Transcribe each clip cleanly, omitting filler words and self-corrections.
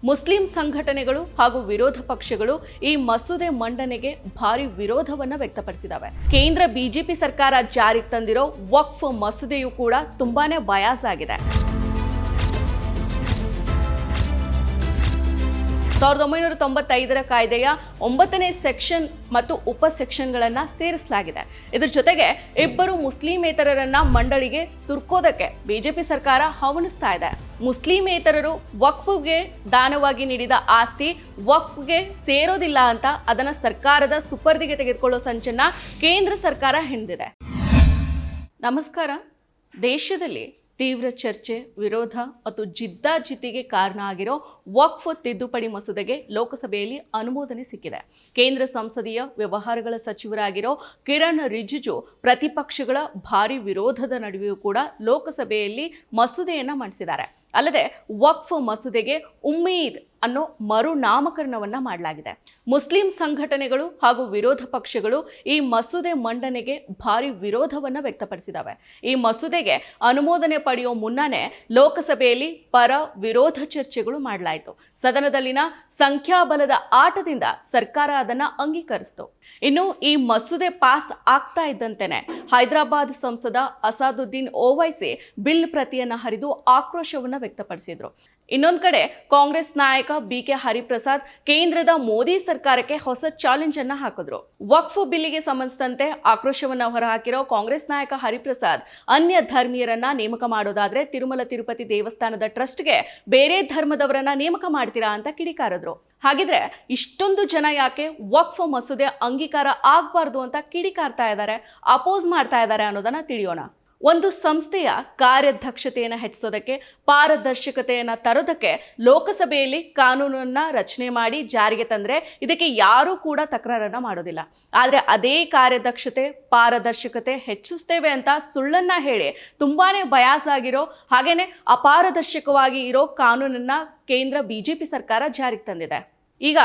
Muslim ಸಂಘಟನೆಗಳು ಹಾಗೂ ವಿರೋಧ ಪಕ್ಷಗಳು ಈ ಮಸೂದೆ ಮಂಡನೆಗೆ ಭಾರಿ ವಿರೋಧವನ್ನ ವ್ಯಕ್ತಪಡಿಸಿದವೆ. ಕೇಂದ್ರ ಬಿಜೆಪಿ ಸರ್ಕಾರ ಜಾರಿಗೆ ತಂದಿರೋ ವಕ್ಫ್ ಮಸೂದೆಯು ಕೂಡ ತುಂಬಾನೇ ಬಯಾಸ್ ಆಗಿದೆ. 1995ರ ಕಾಯ್ದೆಯ 9ನೇ ಸೆಕ್ಷನ್ ಮತ್ತು ಉಪ ಸೆಕ್ಷನ್ಗಳನ್ನು ಸೇರಿಸಲಾಗಿದೆ. ಇದರ ಜೊತೆಗೆ ಇಬ್ಬರು ಮುಸ್ಲಿಮೇತರರನ್ನ ಮಂಡಳಿಗೆ ತುರ್ಕೋದಕ್ಕೆ ಬಿಜೆಪಿ ಸರ್ಕಾರ ಹವಣಿಸ್ತಾ ಇದೆ. ಮುಸ್ಲಿಮೇತರರು ವಕ್ಫ್ಗೆ ದಾನವಾಗಿ ನೀಡಿದ ಆಸ್ತಿ ವಕ್ಫ್ಗೆ ಸೇರೋದಿಲ್ಲ ಅಂತ ಅದನ್ನ ಸರ್ಕಾರದ ಸುಪರ್ದಿಗೆ ತೆಗೆದುಕೊಳ್ಳೋ ಸಂಚನ್ನ ಕೇಂದ್ರ ಸರ್ಕಾರ ಹೆಣೆದಿದೆ. ನಮಸ್ಕಾರ. ದೇಶದಲ್ಲಿ ತೀವ್ರ ಚರ್ಚೆ, ವಿರೋಧ ಮತ್ತು ಜಿದ್ದಾಜಿದ್ದಿಗೆ ಕಾರಣ ಆಗಿರೋ ವಕ್ಫ್ ತಿದ್ದುಪಡಿ ಮಸೂದೆಗೆ ಲೋಕಸಭೆಯಲ್ಲಿ ಅನುಮೋದನೆ ಸಿಕ್ಕಿದೆ. ಕೇಂದ್ರ ಸಂಸದೀಯ ವ್ಯವಹಾರಗಳ ಸಚಿವರಾಗಿರೋ ಕಿರಣ್ ರಿಜಿಜು ಪ್ರತಿಪಕ್ಷಗಳ ಭಾರಿ ವಿರೋಧದ ನಡುವೆಯೂ ಕೂಡ ಲೋಕಸಭೆಯಲ್ಲಿ ಮಸೂದೆಯನ್ನು ಮಂಡಿಸಿದ್ದಾರೆ. ಅಲ್ಲದೆ ವಕ್ಫ್ ಮಸೂದೆಗೆ ಉಮ್ಮೀದ್ ಅನ್ನೋ ಮರುನಾಮಕರಣವನ್ನ ಮಾಡಲಾಗಿದೆ. ಮುಸ್ಲಿಂ ಸಂಘಟನೆಗಳು ಹಾಗೂ ವಿರೋಧ ಪಕ್ಷಗಳು ಈ ಮಸೂದೆ ಮಂಡನೆಗೆ ಭಾರಿ ವಿರೋಧವನ್ನ ವ್ಯಕ್ತಪಡಿಸಿದವೆ. ಈ ಮಸೂದೆಗೆ ಅನುಮೋದನೆ ಪಡೆಯುವ ಮುನ್ನನೇ ಲೋಕಸಭೆಯಲ್ಲಿ ಪರ ವಿರೋಧ ಚರ್ಚೆಗಳು ಮಾಡಲಾಯಿತು. ಸದನದಲ್ಲಿನ ಸಂಖ್ಯಾಬಲದ ಆಟದಿಂದ ಸರ್ಕಾರ ಅದನ್ನ ಅಂಗೀಕರಿಸಿತು. ಇನ್ನು ಈ ಮಸೂದೆ ಪಾಸ್ ಆಗ್ತಾ ಇದ್ದಂತೆನೆ ಹೈದರಾಬಾದ್ ಸಂಸದ ಅಸಾದುದ್ದೀನ್ ಓವೈಸಿ ಬಿಲ್ ಪ್ರತಿಯನ್ನ ಹರಿದು ಆಕ್ರೋಶವನ್ನ ವ್ಯಕ್ತಪಡಿಸಿದ್ರು. ಇನ್ನೊಂದು ಕಡೆ ಕಾಂಗ್ರೆಸ್ ನಾಯಕ ಬಿಕೆ ಹರಿಪ್ರಸಾದ್ ಕೇಂದ್ರದ ಮೋದಿ ಸರ್ಕಾರಕ್ಕೆ ಹೊಸ ಚಾಲೆಂಜ್ ಅನ್ನ ಹಾಕಿದ್ರು. ವಕ್ಫ್ ಬಿಲ್ಲಿಗೆ ಸಂಬಂಧಿಸಿದಂತೆ ಆಕ್ರೋಶವನ್ನ ಹೊರಹಾಕಿರೋ ಕಾಂಗ್ರೆಸ್ ನಾಯಕ ಹರಿಪ್ರಸಾದ್ ಅನ್ಯ ಧರ್ಮೀಯರನ್ನ ನೇಮಕ ಮಾಡೋದಾದ್ರೆ ತಿರುಮಲ ತಿರುಪತಿ ದೇವಸ್ಥಾನದ ಟ್ರಸ್ಟ್ಗೆ ಬೇರೆ ಧರ್ಮದವರನ್ನ ನೇಮಕ ಮಾಡ್ತೀರಾ ಅಂತ ಕಿಡಿಕಾರಿದ್ರು. ಹಾಗಿದ್ರೆ ಇಷ್ಟೊಂದು ಜನ ಯಾಕೆ ವಕ್ಫ್ ಮಸೂದೆ ಅಂಗೀಕಾರ ಆಗಬಾರ್ದು ಅಂತ ಕಿಡಿಕಾರ್ತಾ ಇದ್ದಾರೆ, ಅಪೋಸ್ ಮಾಡ್ತಾ ಇದ್ದಾರೆ ಅನ್ನೋದನ್ನ ತಿಳಿಯೋಣ. ಒಂದು ಸಂಸ್ಥೆಯ ಕಾರ್ಯದಕ್ಷತೆಯನ್ನು ಹೆಚ್ಚಿಸೋದಕ್ಕೆ, ಪಾರದರ್ಶಕತೆಯನ್ನು ತರೋದಕ್ಕೆ ಲೋಕಸಭೆಯಲ್ಲಿ ಕಾನೂನನ್ನ ರಚನೆ ಮಾಡಿ ಜಾರಿಗೆ ತಂದರೆ ಇದಕ್ಕೆ ಯಾರೂ ಕೂಡ ತಕರಾರನ್ನ ಮಾಡೋದಿಲ್ಲ. ಆದರೆ ಅದೇ ಕಾರ್ಯದಕ್ಷತೆ, ಪಾರದರ್ಶಕತೆ ಹೆಚ್ಚಿಸ್ತೇವೆ ಅಂತ ಸುಳ್ಳನ್ನ ಹೇಳಿ ತುಂಬಾನೇ ಬಯಾಸ್ ಆಗಿರೋ ಹಾಗೇನೆ ಅಪಾರದರ್ಶಕವಾಗಿ ಇರೋ ಕಾನೂನನ್ನ ಕೇಂದ್ರ ಬಿಜೆಪಿ ಸರ್ಕಾರ ಜಾರಿಗೆ ತಂದಿದೆ. ಈಗ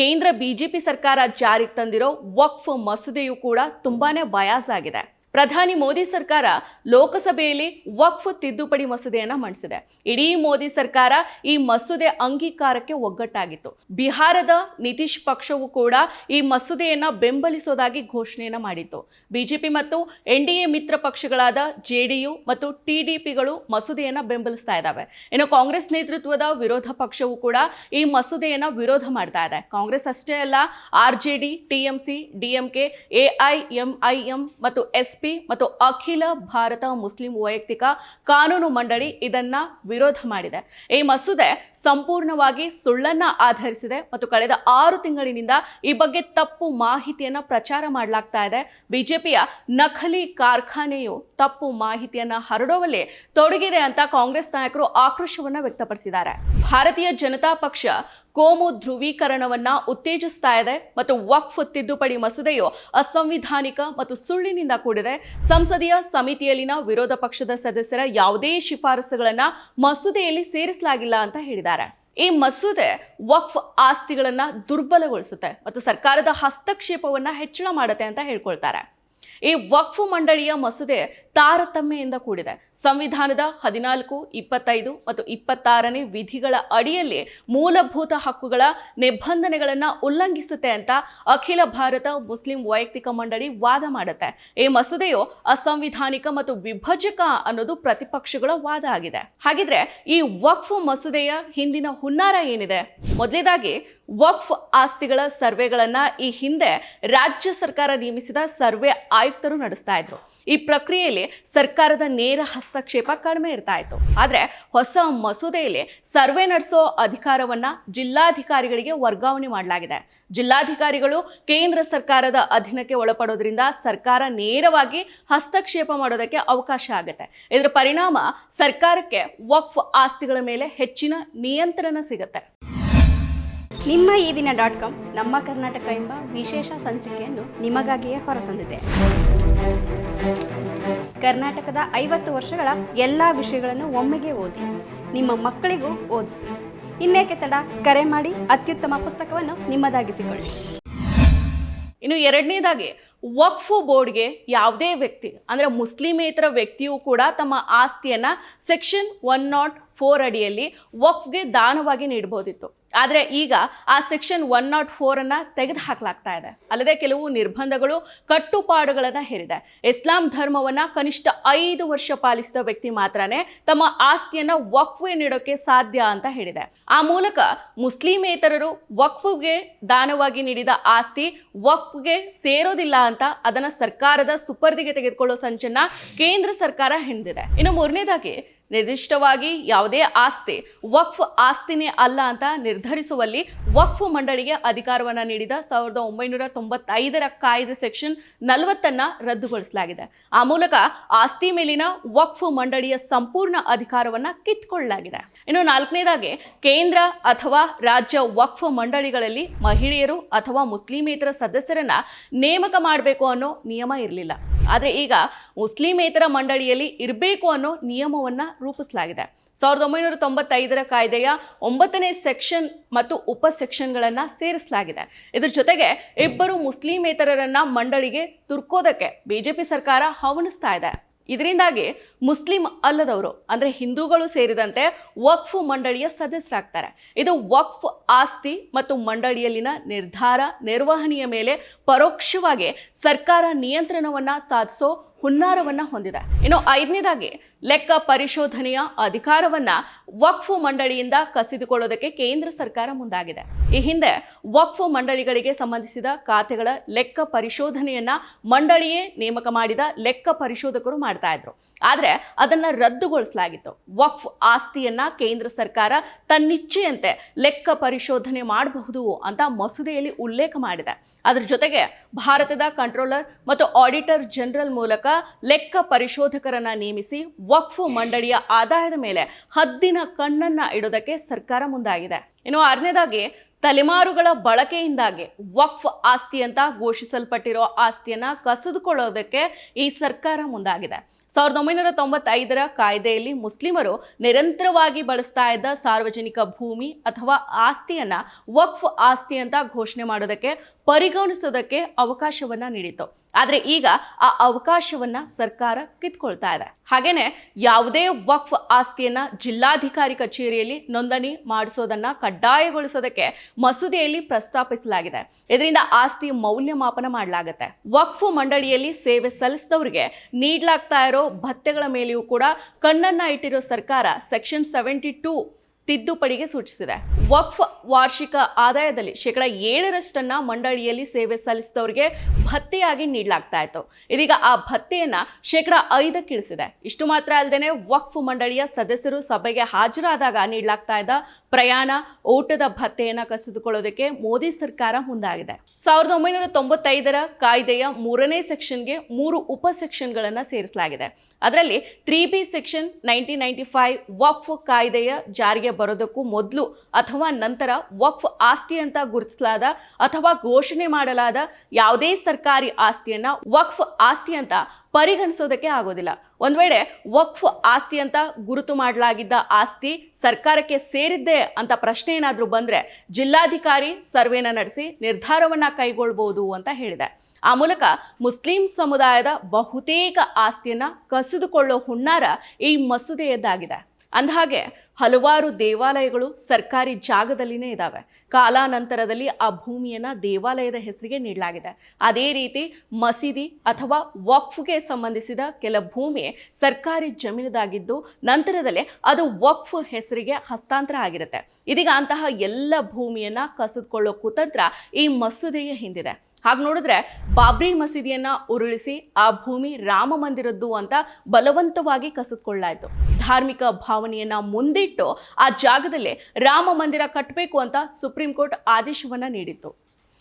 ಕೇಂದ್ರ ಬಿಜೆಪಿ ಸರ್ಕಾರ ಜಾರಿಗೆ ತಂದಿರೋ ವಕ್ಫ್ ಮಸೂದೆಯು ಕೂಡ ತುಂಬಾನೇ ಬಯಾಸ್ ಆಗಿದೆ. ಪ್ರಧಾನಿ ಮೋದಿ ಸರ್ಕಾರ ಲೋಕಸಭೆಯಲ್ಲಿ ವಕ್ಫ್ ತಿದ್ದುಪಡಿ ಮಸೂದೆಯನ್ನ ಮಂಡಿಸಿದೆ. ಇಡೀ ಮೋದಿ ಸರ್ಕಾರ ಈ ಮಸೂದೆ ಅಂಗೀಕಾರಕ್ಕೆ ಒಗ್ಗಟ್ಟಾಗಿತ್ತು. ಬಿಹಾರದ ನಿತೀಶ್ ಪಕ್ಷವು ಕೂಡ ಈ ಮಸೂದೆಯನ್ನ ಬೆಂಬಲಿಸೋದಾಗಿ ಘೋಷಣೆಯನ್ನ ಮಾಡಿತ್ತು. ಬಿಜೆಪಿ ಮತ್ತು ಎನ್ಡಿಎ ಮಿತ್ರ ಪಕ್ಷಗಳಾದ ಜೆಡಿಯು ಮತ್ತು ಟಿಡಿಪಿಗಳು ಮಸೂದೆಯನ್ನ ಬೆಂಬಲಿಸ್ತಾ ಇದ್ದಾವೆ. ಇನ್ನು ಕಾಂಗ್ರೆಸ್ ನೇತೃತ್ವದ ವಿರೋಧ ಪಕ್ಷವು ಕೂಡ ಈ ಮಸೂದೆಯನ್ನ ವಿರೋಧ ಮಾಡ್ತಾ ಇದೆ. ಕಾಂಗ್ರೆಸ್ ಅಷ್ಟೇ ಅಲ್ಲ, ಆರ್ಜೆಡಿ, ಟಿಎಂಸಿ, ಡಿಎಂಕೆ, ಎಐಎಂಐಎಂ ಮತ್ತು ಎಸ್ಪಿ ಮತ್ತು ಅಖಿಲ ಭಾರತ ಮುಸ್ಲಿಂ ವೈಯಕ್ತಿಕ ಕಾನೂನು ಮಂಡಳಿ ಇದನ್ನ ವಿರೋಧ ಮಾಡಿದೆ. ಈ ಮಸೂದೆ ಸಂಪೂರ್ಣವಾಗಿ ಸುಳ್ಳನ್ನ ಆಧರಿಸಿದೆ ಮತ್ತು ಕಳೆದ 6 ತಿಂಗಳಿನಿಂದ ಈ ಬಗ್ಗೆ ತಪ್ಪು ಮಾಹಿತಿಯನ್ನ ಪ್ರಚಾರ ಮಾಡಲಾಗ್ತಾ ಇದೆ. ಬಿಜೆಪಿಯ ನಕಲಿ ಕಾರ್ಖಾನೆಯು ತಪ್ಪು ಮಾಹಿತಿಯನ್ನ ಹರಡುವಲ್ಲಿ ತೊಡಗಿದೆ ಅಂತ ಕಾಂಗ್ರೆಸ್ ನಾಯಕರು ಆಕ್ರೋಶವನ್ನ ವ್ಯಕ್ತಪಡಿಸಿದ್ದಾರೆ. ಭಾರತೀಯ ಜನತಾ ಪಕ್ಷ ಕೋಮು ಧ್ರುವೀಕರಣವನ್ನ ಉತ್ತೇಜಿಸ್ತಾ ಇದೆ ಮತ್ತು ವಕ್ಫ್ ತಿದ್ದುಪಡಿ ಮಸೂದೆಯು ಅಸಂವಿಧಾನಿಕ ಮತ್ತು ಸುಳ್ಳಿನಿಂದ ಕೂಡಿದೆ. ಸಂಸದೀಯ ಸಮಿತಿಯಲ್ಲಿನ ವಿರೋಧ ಪಕ್ಷದ ಸದಸ್ಯರ ಯಾವುದೇ ಶಿಫಾರಸುಗಳನ್ನ ಮಸೂದೆಯಲ್ಲಿ ಸೇರಿಸಲಾಗಿಲ್ಲ ಅಂತ ಹೇಳಿದ್ದಾರೆ. ಈ ಮಸೂದೆ ವಕ್ಫ್ ಆಸ್ತಿಗಳನ್ನ ದುರ್ಬಲಗೊಳಿಸುತ್ತೆ ಮತ್ತು ಸರ್ಕಾರದ ಹಸ್ತಕ್ಷೇಪವನ್ನ ಹೆಚ್ಚಳ ಮಾಡುತ್ತೆ ಅಂತ ಹೇಳ್ಕೊಳ್ತಾರೆ. ಈ ವಕ್ಫ್ ಮಂಡಳಿಯ ಮಸೂದೆ ತಾರತಮ್ಯದಿಂದ ಕೂಡಿದೆ. ಸಂವಿಧಾನದ 14, 25 ಮತ್ತು 26ನೇ ವಿಧಿಗಳ ಅಡಿಯಲ್ಲಿ ಮೂಲಭೂತ ಹಕ್ಕುಗಳ ನಿಬಂಧನೆಗಳನ್ನು ಉಲ್ಲಂಘಿಸುತ್ತೆ ಅಂತ ಅಖಿಲ ಭಾರತ ಮುಸ್ಲಿಂ ವೈಯಕ್ತಿಕ ಮಂಡಳಿ ವಾದ ಮಾಡುತ್ತೆ. ಈ ಮಸೂದೆಯು ಅಸಂವಿಧಾನಿಕ ಮತ್ತು ವಿಭಜಕ ಅನ್ನೋದು ಪ್ರತಿಪಕ್ಷಗಳ ವಾದ ಆಗಿದೆ. ಹಾಗಿದ್ರೆ ಈ ವಕ್ಫ್ ಮಸೂದೆಯ ಹಿಂದಿನ ಹುನ್ನಾರ ಏನಿದೆ? ಮೊದಲನೇದಾಗಿ ವಕ್ಫ್ ಆಸ್ತಿಗಳ ಸರ್ವೆಗಳನ್ನ ಈ ಹಿಂದೆ ರಾಜ್ಯ ಸರ್ಕಾರ ನೇಮಿಸಿದ ಸರ್ವೆ ಆಯುಕ್ತರು ನಡೆಸ್ತಾ ಇದ್ರು. ಈ ಪ್ರಕ್ರಿಯೆಯಲ್ಲಿ ಸರ್ಕಾರದ ನೇರ ಹಸ್ತಕ್ಷೇಪ ಕಡಿಮೆ ಇರ್ತಾ ಇತ್ತು. ಆದ್ರೆ ಹೊಸ ಮಸೂದೆಯಲ್ಲಿ ಸರ್ವೆ ನಡೆಸೋ ಅಧಿಕಾರವನ್ನ ಜಿಲ್ಲಾಧಿಕಾರಿಗಳಿಗೆ ವರ್ಗಾವಣೆ ಮಾಡಲಾಗಿದೆ. ಜಿಲ್ಲಾಧಿಕಾರಿಗಳು ಕೇಂದ್ರ ಸರ್ಕಾರದ ಅಧೀನಕ್ಕೆ ಒಳಪಡೋದ್ರಿಂದ ಸರ್ಕಾರ ನೇರವಾಗಿ ಹಸ್ತಕ್ಷೇಪ ಮಾಡೋದಕ್ಕೆ ಅವಕಾಶ ಆಗುತ್ತೆ. ಇದರ ಪರಿಣಾಮ ಸರ್ಕಾರಕ್ಕೆ ವಕ್ಫ್ ಆಸ್ತಿಗಳ ಮೇಲೆ ಹೆಚ್ಚಿನ ನಿಯಂತ್ರಣ ಸಿಗುತ್ತೆ. ನಿಮ್ಮ ಈ ದಿನ .com ನಮ್ಮ ಕರ್ನಾಟಕ ಎಂಬ ವಿಶೇಷ ಸಂಚಿಕೆಯನ್ನು ನಿಮಗಾಗಿಯೇ ಹೊರತಂದಿದೆ. ಕರ್ನಾಟಕದ 50 ವರ್ಷಗಳ ಎಲ್ಲ ವಿಷಯಗಳನ್ನು ಒಮ್ಮೆಗೆ ಓದಿ ನಿಮ್ಮ ಮಕ್ಕಳಿಗೂ ಓದಿಸಿ. ಇನ್ನೇಕೆ ತಡ, ಕರೆ ಮಾಡಿ ಅತ್ಯುತ್ತಮ ಪುಸ್ತಕವನ್ನು ನಿಮ್ಮದಾಗಿಸಿಕೊಳ್ಳಿ. ಇನ್ನು ಎರಡನೇದಾಗಿ ವಕ್ಫ್ ಬೋರ್ಡ್ಗೆ ಯಾವುದೇ ವ್ಯಕ್ತಿ ಅಂದರೆ ಮುಸ್ಲಿಮೇತರ ವ್ಯಕ್ತಿಯೂ ಕೂಡ ತಮ್ಮ ಆಸ್ತಿಯನ್ನು ಸೆಕ್ಷನ್ 104 ಅಡಿಯಲ್ಲಿ ವಕ್ಫ್ಗೆ ದಾನವಾಗಿ ನೀಡಬಹುದಿತ್ತು. ಆದರೆ ಈಗ ಆ ಸೆಕ್ಷನ್ 104 ಅನ್ನ ತೆಗೆದು ಹಾಕಲಾಗ್ತಾ ಇದೆ. ಅಲ್ಲದೆ ಕೆಲವು ನಿರ್ಬಂಧಗಳು, ಕಟ್ಟುಪಾಡುಗಳನ್ನ ಹೇರಿದೆ. ಇಸ್ಲಾಂ ಧರ್ಮವನ್ನ ಕನಿಷ್ಠ 5 ವರ್ಷ ಪಾಲಿಸಿದ ವ್ಯಕ್ತಿ ಮಾತ್ರನೇ ತಮ್ಮ ಆಸ್ತಿಯನ್ನ ವಕ್ಫ್ಗೆ ನೀಡೋಕೆ ಸಾಧ್ಯ ಅಂತ ಹೇಳಿದೆ. ಆ ಮೂಲಕ ಮುಸ್ಲಿಮೇತರರು ವಕ್ಫ್ಗೆ ದಾನವಾಗಿ ನೀಡಿದ ಆಸ್ತಿ ವಕ್ಫ್ಗೆ ಸೇರೋದಿಲ್ಲ ಅಂತ ಅದನ್ನ ಸರ್ಕಾರದ ಸುಪರ್ದಿಗೆ ತೆಗೆದುಕೊಳ್ಳೋ ಸಂಚನ್ನ ಕೇಂದ್ರ ಸರ್ಕಾರ ಹಿಂದಿದೆ. ಇನ್ನು ಮೂರನೇದಾಗಿ, ನಿರ್ದಿಷ್ಟವಾಗಿ ಯಾವುದೇ ಆಸ್ತಿ ವಕ್ಫ್ ಆಸ್ತಿನೇ ಅಲ್ಲ ಅಂತ ನಿರ್ಧರಿಸುವಲ್ಲಿ ವಕ್ಫ್ ಮಂಡಳಿಗೆ ಅಧಿಕಾರವನ್ನು ನೀಡಿದ 1995ರ ಕಾಯ್ದೆ ಸೆಕ್ಷನ್ 40ಅನ್ನ ರದ್ದುಗೊಳಿಸಲಾಗಿದೆ. ಆ ಮೂಲಕ ಆಸ್ತಿ ಮೇಲಿನ ವಕ್ಫ್ ಮಂಡಳಿಯ ಸಂಪೂರ್ಣ ಅಧಿಕಾರವನ್ನು ಕಿತ್ಕೊಳ್ಳಲಾಗಿದೆ. ಇನ್ನು ನಾಲ್ಕನೇದಾಗಿ, ಕೇಂದ್ರ ಅಥವಾ ರಾಜ್ಯ ವಕ್ಫ್ ಮಂಡಳಿಗಳಲ್ಲಿ ಮಹಿಳೆಯರು ಅಥವಾ ಮುಸ್ಲಿಮೇತರ ಸದಸ್ಯರನ್ನ ನೇಮಕ ಮಾಡಬೇಕು ಅನ್ನೋ ನಿಯಮ ಇರಲಿಲ್ಲ. ಆದರೆ ಈಗ ಮುಸ್ಲಿಮೇತರ ಮಂಡಳಿಯಲ್ಲಿ ಇರಬೇಕು ಅನ್ನೋ ನಿಯಮವನ್ನ ರೂಪಿಸಲಾಗಿದೆ. 1995ರ ಕಾಯ್ದೆಯ 9ನೇ ಸೆಕ್ಷನ್ ಮತ್ತು ಉಪ ಸೆಕ್ಷನ್ಗಳನ್ನು ಸೇರಿಸಲಾಗಿದೆ. ಇದರ ಜೊತೆಗೆ ಇಬ್ಬರು ಮುಸ್ಲಿಮೇತರರನ್ನ ಮಂಡಳಿಗೆ ತುರ್ಕೋದಕ್ಕೆ ಬಿಜೆಪಿ ಸರ್ಕಾರ ಹವಣಿಸ್ತಾ ಇದೆ. ಇದರಿಂದಾಗಿ ಮುಸ್ಲಿಂ ಅಲ್ಲದವರು ಅಂದರೆ ಹಿಂದೂಗಳು ಸೇರಿದಂತೆ ವಕ್ಫ್ ಮಂಡಳಿಯ ಸದಸ್ಯರಾಗ್ತಾರೆ. ಇದು ವಕ್ಫ್ ಆಸ್ತಿ ಮತ್ತು ಮಂಡಳಿಯಲ್ಲಿನ ನಿರ್ಧಾರ ನಿರ್ವಹಣೆಯ ಮೇಲೆ ಪರೋಕ್ಷವಾಗಿ ಸರ್ಕಾರ ನಿಯಂತ್ರಣವನ್ನ ಸಾಧಿಸೋ ಹುನ್ನಾರವನ್ನ ಹೊಂದಿದೆ. ಇನ್ನು 5ನೇದಾಗಿ, ಲೆಕ್ಕ ಪರಿಶೋಧನೆಯ ಅಧಿಕಾರವನ್ನ ವಕ್ಫ್ ಮಂಡಳಿಯಿಂದ ಕಸಿದುಕೊಳ್ಳೋದಕ್ಕೆ ಕೇಂದ್ರ ಸರ್ಕಾರ ಮುಂದಾಗಿದೆ. ಈ ಹಿಂದೆ ವಕ್ಫ್ ಮಂಡಳಿಗಳಿಗೆ ಸಂಬಂಧಿಸಿದ ಖಾತೆಗಳ ಲೆಕ್ಕ ಪರಿಶೋಧನೆಯನ್ನ ಮಂಡಳಿಯೇ ನೇಮಕ ಮಾಡಿದ ಲೆಕ್ಕ ಪರಿಶೋಧಕರು ಮಾಡ್ತಾ ಇದ್ರು. ಆದ್ರೆ ಅದನ್ನ ರದ್ದುಗೊಳಿಸಲಾಗಿತ್ತು. ವಕ್ಫ್ ಆಸ್ತಿಯನ್ನ ಕೇಂದ್ರ ಸರ್ಕಾರ ತನ್ನಿಚ್ಛೆಯಂತೆ ಲೆಕ್ಕ ಪರಿಶೋಧನೆ ಮಾಡಬಹುದು ಅಂತ ಮಸೂದೆಯಲ್ಲಿ ಉಲ್ಲೇಖ ಮಾಡಿದೆ. ಅದರ ಜೊತೆಗೆ ಭಾರತದ ಕಂಟ್ರೋಲರ್ ಮತ್ತು ಆಡಿಟರ್ ಜನರಲ್ ಮೂಲಕ ಲೆಕ್ಕ ಪರಿಶೋಧಕರನ್ನ ನೇಮಿಸಿ ವಕ್ಫ್ ಮಂಡಳಿಯ ಆದಾಯದ ಮೇಲೆ ಹದ್ದಿನ ಕಣ್ಣನ್ನ ಇಡೋದಕ್ಕೆ ಸರ್ಕಾರ ಮುಂದಾಗಿದೆ. ಇನ್ನು 6ನೇದಾಗಿ, ತಲೆಮಾರುಗಳ ಬಳಕೆಯಿಂದಾಗಿ ವಕ್ಫ್ ಆಸ್ತಿ ಅಂತ ಘೋಷಿಸಲ್ಪಟ್ಟಿರೋ ಆಸ್ತಿಯನ್ನ ಕಸಿದುಕೊಳ್ಳೋದಕ್ಕೆ ಈ ಸರ್ಕಾರ ಮುಂದಾಗಿದೆ. 1995ರ ಕಾಯ್ದೆಯಲ್ಲಿ ಮುಸ್ಲಿಮರು ನಿರಂತರವಾಗಿ ಬಳಸ್ತಾ ಇದ್ದ ಸಾರ್ವಜನಿಕ ಭೂಮಿ ಅಥವಾ ಆಸ್ತಿಯನ್ನ ವಕ್ಫ್ ಆಸ್ತಿ ಅಂತ ಘೋಷಣೆ ಮಾಡೋದಕ್ಕೆ ಪರಿಗಣಿಸೋದಕ್ಕೆ ಅವಕಾಶವನ್ನ ನೀಡಿತು. ಆದರೆ ಈಗ ಆ ಅವಕಾಶವನ್ನ ಸರ್ಕಾರ ಕಿತ್ಕೊಳ್ತಾ ಇದೆ. ಹಾಗೇನೆ ಯಾವುದೇ ವಕ್ಫ್ ಆಸ್ತಿಯನ್ನ ಜಿಲ್ಲಾಧಿಕಾರಿ ಕಚೇರಿಯಲ್ಲಿ ನೋಂದಣಿ ಮಾಡಿಸೋದನ್ನ ಕಡ್ಡಾಯಗೊಳಿಸೋದಕ್ಕೆ ಮಸೂದೆಯಲ್ಲಿ ಪ್ರಸ್ತಾಪಿಸಲಾಗಿದೆ. ಇದರಿಂದ ಆಸ್ತಿ ಮೌಲ್ಯಮಾಪನ ಮಾಡಲಾಗುತ್ತೆ. ವಕ್ಫ್ ಮಂಡಳಿಯಲ್ಲಿ ಸೇವೆ ಸಲ್ಲಿಸಿದವರಿಗೆ ನೀಡಲಾಗ್ತಾ ಇರೋ ಭತ್ಯೆಗಳ ಮೇಲೆಯೂ ಕೂಡ ಕಣ್ಣನ್ನ ಇಟ್ಟಿರೋ ಸರ್ಕಾರ ಸೆಕ್ಷನ್ 72 ತಿದ್ದುಪಡಿಗೆ ಸೂಚಿಸಿದೆ. ವಕ್ಫ್ ವಾರ್ಷಿಕ ಆದಾಯದಲ್ಲಿ 7% ಮಂಡಳಿಯಲ್ಲಿ ಸೇವೆ ಸಲ್ಲಿಸಿದವರಿಗೆ ಭತ್ಯೆಯಾಗಿ ನೀಡಲಾಗ್ತಾ ಇತ್ತು. ಇದೀಗ ಆ ಭತ್ಯೆಯನ್ನ 5% ಇಳಿಸಿದೆ. ಇಷ್ಟು ಮಾತ್ರ ಅಲ್ಲದೆ ವಕ್ಫ್ ಮಂಡಳಿಯ ಸದಸ್ಯರು ಸಭೆಗೆ ಹಾಜರಾದಾಗ ನೀಡಲಾಗ್ತಾ ಇದ್ದ ಪ್ರಯಾಣ, ಊಟದ ಭತ್ಯೆಯನ್ನ ಕಸಿದುಕೊಳ್ಳೋದಕ್ಕೆ ಮೋದಿ ಸರ್ಕಾರ ಮುಂದಾಗಿದೆ. 1995ರ ಕಾಯ್ದೆಯ 3ನೇ ಸೆಕ್ಷನ್ಗೆ 3 ಉಪ ಸೆಕ್ಷನ್ಗಳನ್ನು ಸೇರಿಸಲಾಗಿದೆ. ಅದರಲ್ಲಿ 3B ಸೆಕ್ಷನ್ 1995 ವಕ್ಫ್ ಕಾಯ್ದೆಯ ಜಾರಿಗೆ ಬರೋದಕ್ಕೂ ಮೊದಲು ಅಥವಾ ನಂತರ ವಕ್ಫ್ ಆಸ್ತಿ ಅಂತ ಗುರುತಿಸಲಾದ ಅಥವಾ ಘೋಷಣೆ ಮಾಡಲಾದ ಯಾವುದೇ ಸರ್ಕಾರಿ ಆಸ್ತಿಯನ್ನ ವಕ್ಫ್ ಆಸ್ತಿ ಅಂತ ಪರಿಗಣಿಸೋದಕ್ಕೆ ಆಗೋದಿಲ್ಲ. ಒಂದ್ ವೇಳೆ ವಕ್ಫ್ ಆಸ್ತಿ ಅಂತ ಗುರುತು ಮಾಡಲಾಗಿದ್ದ ಆಸ್ತಿ ಸರ್ಕಾರಕ್ಕೆ ಸೇರಿದ್ದೆ ಅಂತ ಪ್ರಶ್ನೆ ಏನಾದರೂ ಬಂದ್ರೆ ಜಿಲ್ಲಾಧಿಕಾರಿ ಸರ್ವೆನ ನಡೆಸಿ ನಿರ್ಧಾರವನ್ನ ಕೈಗೊಳ್ಳಬಹುದು ಅಂತ ಹೇಳಿದೆ. ಆ ಮೂಲಕ ಮುಸ್ಲಿಂ ಸಮುದಾಯದ ಬಹುತೇಕ ಆಸ್ತಿಯನ್ನ ಕಸಿದುಕೊಳ್ಳೋ ಹುನ್ನಾರ ಈ ಮಸೂದೆಯದ್ದಾಗಿದೆ. ಅಂದಹಾಗೆ ಹಲವಾರು ದೇವಾಲಯಗಳು ಸರ್ಕಾರಿ ಜಾಗದಲ್ಲಿನೇ ಇದ್ದಾವೆ. ಕಾಲಾನಂತರದಲ್ಲಿ ಆ ಭೂಮಿಯನ್ನು ದೇವಾಲಯದ ಹೆಸರಿಗೆ ನೀಡಲಾಗಿದೆ. ಅದೇ ರೀತಿ ಮಸೀದಿ ಅಥವಾ ವಕ್ಫ್ಗೆ ಸಂಬಂಧಿಸಿದ ಕೆಲ ಭೂಮಿ ಸರ್ಕಾರಿ ಜಮೀನುದಾಗಿದ್ದು ನಂತರದಲ್ಲೇ ಅದು ವಕ್ಫ್ ಹೆಸರಿಗೆ ಹಸ್ತಾಂತರ ಆಗಿರುತ್ತೆ. ಇದೀಗ ಅಂತಹ ಎಲ್ಲ ಭೂಮಿಯನ್ನು ಕಸಿದುಕೊಳ್ಳೋ ಕುತಂತ್ರ ಈ ಮಸೂದೆಯ ಹಿಂದಿದೆ. ಹಾಗೆ ನೋಡಿದ್ರೆ ಬಾಬ್ರಿ ಮಸೀದಿಯನ್ನ ಉರುಳಿಸಿ ಆ ಭೂಮಿ ರಾಮ ಮಂದಿರದ್ದು ಅಂತ ಬಲವಂತವಾಗಿ ಕಸಿದುಕೊಳ್ಳಲಾಯಿತು. ಧಾರ್ಮಿಕ ಭಾವನೆಯನ್ನ ಮುಂದಿಟ್ಟು ಆ ಜಾಗದಲ್ಲಿ ರಾಮ ಮಂದಿರ ಕಟ್ಟಬೇಕು ಅಂತ ಸುಪ್ರೀಂ ಕೋರ್ಟ್ ಆದೇಶವನ್ನ ನೀಡಿತ್ತು.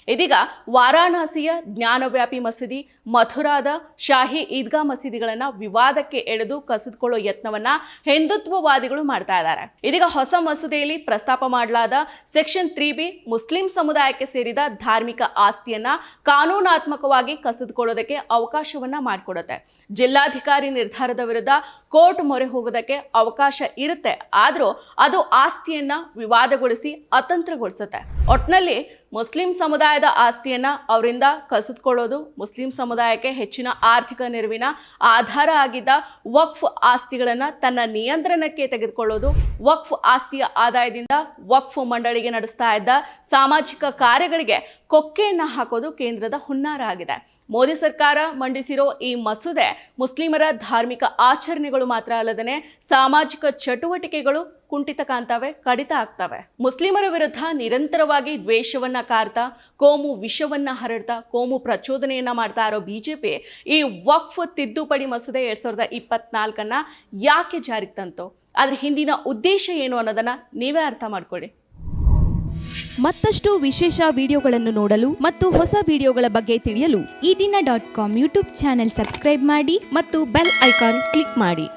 ಇದೀಗ ವಾರಾಣಸಿಯ ಜ್ಞಾನವ್ಯಾಪಿ ಮಸೀದಿ, ಮಥುರಾದ ಶಾಹಿ ಈದ್ಗಾ ಮಸೀದಿಗಳನ್ನ ವಿವಾದಕ್ಕೆ ಎಳೆದು ಕಸಿದುಕೊಳ್ಳೋ ಯತ್ನವನ್ನ ಹಿಂದುತ್ವವಾದಿಗಳು ಮಾಡ್ತಾ ಇದ್ದಾರೆ. ಇದೀಗ ಹೊಸ ಮಸೂದೆಯಲ್ಲಿ ಪ್ರಸ್ತಾಪ ಮಾಡಲಾದ ಸೆಕ್ಷನ್ 3B ಮುಸ್ಲಿಂ ಸಮುದಾಯಕ್ಕೆ ಸೇರಿದ ಧಾರ್ಮಿಕ ಆಸ್ತಿಯನ್ನ ಕಾನೂನಾತ್ಮಕವಾಗಿ ಕಸಿದುಕೊಳ್ಳೋದಕ್ಕೆ ಅವಕಾಶವನ್ನ ಮಾಡಿಕೊಡುತ್ತೆ. ಜಿಲ್ಲಾಧಿಕಾರಿ ನಿರ್ಧಾರದ ವಿರುದ್ಧ ಕೋರ್ಟ್ ಮೊರೆ ಹೋಗೋದಕ್ಕೆ ಅವಕಾಶ ಇರುತ್ತೆ. ಆದರೂ ಅದು ಆಸ್ತಿಯನ್ನ ವಿವಾದಗೊಳಿಸಿ ಅತಂತ್ರಗೊಳಿಸುತ್ತೆ. ಒಟ್ನಲ್ಲಿ ಮುಸ್ಲಿಂ ಸಮುದಾಯದ ಆಸ್ತಿಯನ್ನ ಅವರಿಂದ ಕಸಿದುಕೊಳ್ಳೋದು, ಮುಸ್ಲಿಂ ಸಮುದಾಯಕ್ಕೆ ಹೆಚ್ಚಿನ ಆರ್ಥಿಕ ನೆರವಿನ ಆಧಾರ ಆಗಿದ್ದ ವಕ್ಫ್ ಆಸ್ತಿಗಳನ್ನ ತನ್ನ ನಿಯಂತ್ರಣಕ್ಕೆ ತೆಗೆದುಕೊಳ್ಳೋದು, ವಕ್ಫ್ ಆಸ್ತಿಯ ಆದಾಯದಿಂದ ವಕ್ಫ್ ಮಂಡಳಿಗೆ ನಡೆಸ್ತಾ ಇದ್ದ ಸಾಮಾಜಿಕ ಕಾರ್ಯಗಳಿಗೆ ಕೊಕ್ಕೆಯನ್ನ ಹಾಕೋದು ಕೇಂದ್ರದ ಹುನ್ನಾರ ಆಗಿದೆ. ಮೋದಿ ಸರ್ಕಾರ ಮಂಡಿಸಿರೋ ಈ ಮಸೂದೆ ಮುಸ್ಲಿಮರ ಧಾರ್ಮಿಕ ಆಚರಣೆಗಳು ಮಾತ್ರ ಅಲ್ಲದೆ ಸಾಮಾಜಿಕ ಚಟುವಟಿಕೆಗಳು ಕುಂಠಿತ ಕಾಣ್ತವೆ, ಕಡಿತ ಆಗ್ತವೆ. ಮುಸ್ಲಿಮರ ವಿರುದ್ಧ ನಿರಂತರವಾಗಿ ದ್ವೇಷವನ್ನ ಕಾರ್ತಾ, ಕೋಮು ವಿಷವನ್ನ ಹರಡ್ತಾ, ಕೋಮು ಪ್ರಚೋದನೆಯನ್ನ ಮಾಡ್ತಾ ಇರೋ ಬಿಜೆಪಿ ಈ ವಕ್ಫ್ ತಿದ್ದುಪಡಿ ಮಸೂದೆ 2024 ಯಾಕೆ ಜಾರಿಗೆ ತಂತು, ಅದ್ರ ಹಿಂದಿನ ಉದ್ದೇಶ ಏನು ಅನ್ನೋದನ್ನ ನೀವೇ ಅರ್ಥ ಮಾಡ್ಕೊಳ್ಳಿ. ಮತ್ತಷ್ಟು ವಿಶೇಷ ವಿಡಿಯೋಗಳನ್ನು ನೋಡಲು ಮತ್ತು ಹೊಸ ವಿಡಿಯೋಗಳ ಬಗ್ಗೆ ತಿಳಿಯಲು ಈ ದಿನ .com ಯೂಟ್ಯೂಬ್ ಚಾನೆಲ್ ಸಬ್ಸ್ಕ್ರೈಬ್ ಮಾಡಿ ಮತ್ತು ಬೆಲ್ ಐಕಾನ್ ಕ್ಲಿಕ್ ಮಾಡಿ.